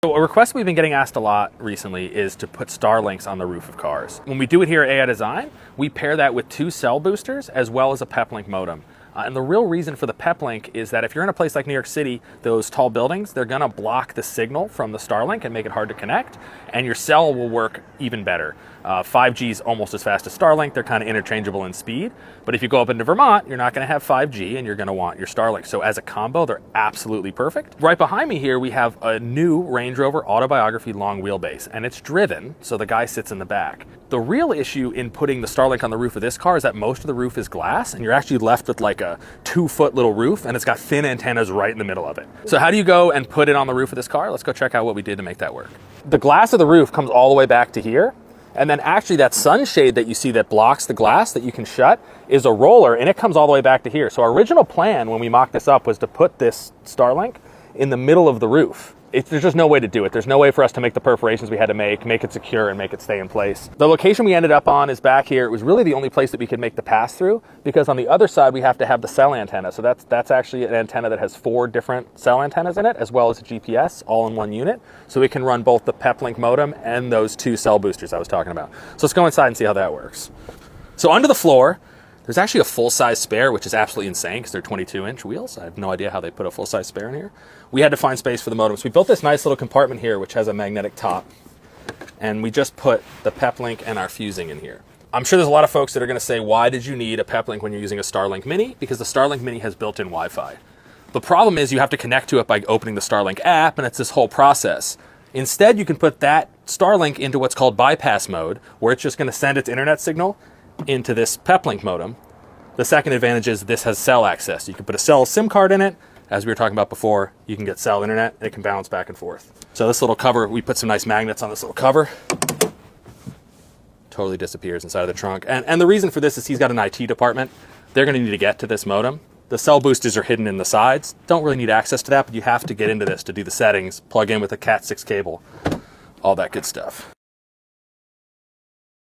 So a request we've been getting asked a lot recently is to put Starlinks on the roof of cars. When we do it here at AI Design, we pair that with 2 cell boosters as well as a peplink modem. And the real reason for the peplink is that if you're in a place like New York City, those tall buildings, they're gonna block the signal from the Starlink and make it hard to connect, and your cell will work even better. 5G is almost as fast as Starlink. They're kind of interchangeable in speed. But if you go up into Vermont, you're not gonna have 5G and you're gonna want your Starlink. So as a combo, they're absolutely perfect. Right behind me here, we have a new Range Rover Autobiography long wheelbase, and it's driven, so the guy sits in the back. The real issue in putting the Starlink on the roof of this car is that most of the roof is glass, and you're actually left with like a 2-foot little roof, and it's got thin antennas right in the middle of it. So how do you go and put it on the roof of this car? Let's go check out what we did to make that work. The glass of the roof comes all the way back to here, and then actually that sunshade that you see that blocks the glass that you can shut is a roller, and it comes all the way back to here. So our original plan when we mocked this up was to put this Starlink in the middle of the roof. There's just no way to do it. There's no way for us to make the perforations we had to make it secure and make it stay in place. The location we ended up on is back here. It was really the only place that we could make the pass through, because on the other side we have to have the cell antenna. So that's actually an antenna that has 4 different cell antennas in it, as well as a GPS all in one unit. So we can run both the peplink modem and those 2 cell boosters I was talking about. So let's go inside and see how that works. So under the floor, there's actually a full-size spare, which is absolutely insane because they're 22-inch wheels. I have no idea how they put a full-size spare in here. We had to find space for the modem. So we built this nice little compartment here, which has a magnetic top. And we just put the peplink and our fusing in here. I'm sure there's a lot of folks that are going to say, why did you need a peplink when you're using a Starlink Mini? Because the Starlink Mini has built-in Wi-Fi. The problem is you have to connect to it by opening the Starlink app, and it's this whole process. Instead, you can put that Starlink into what's called bypass mode, where it's just going to send its internet signal into this peplink modem. The second advantage is this has cell access. You can put a cell SIM card in it. As we were talking about before, you can get cell internet, and it can bounce back and forth. So this little cover, we put some nice magnets on this little cover. Totally disappears inside of the trunk. And the reason for this is he's got an IT department. They're gonna need to get to this modem. The cell boosters are hidden in the sides. Don't really need access to that, but you have to get into this to do the settings, plug in with a Cat 6 cable, all that good stuff.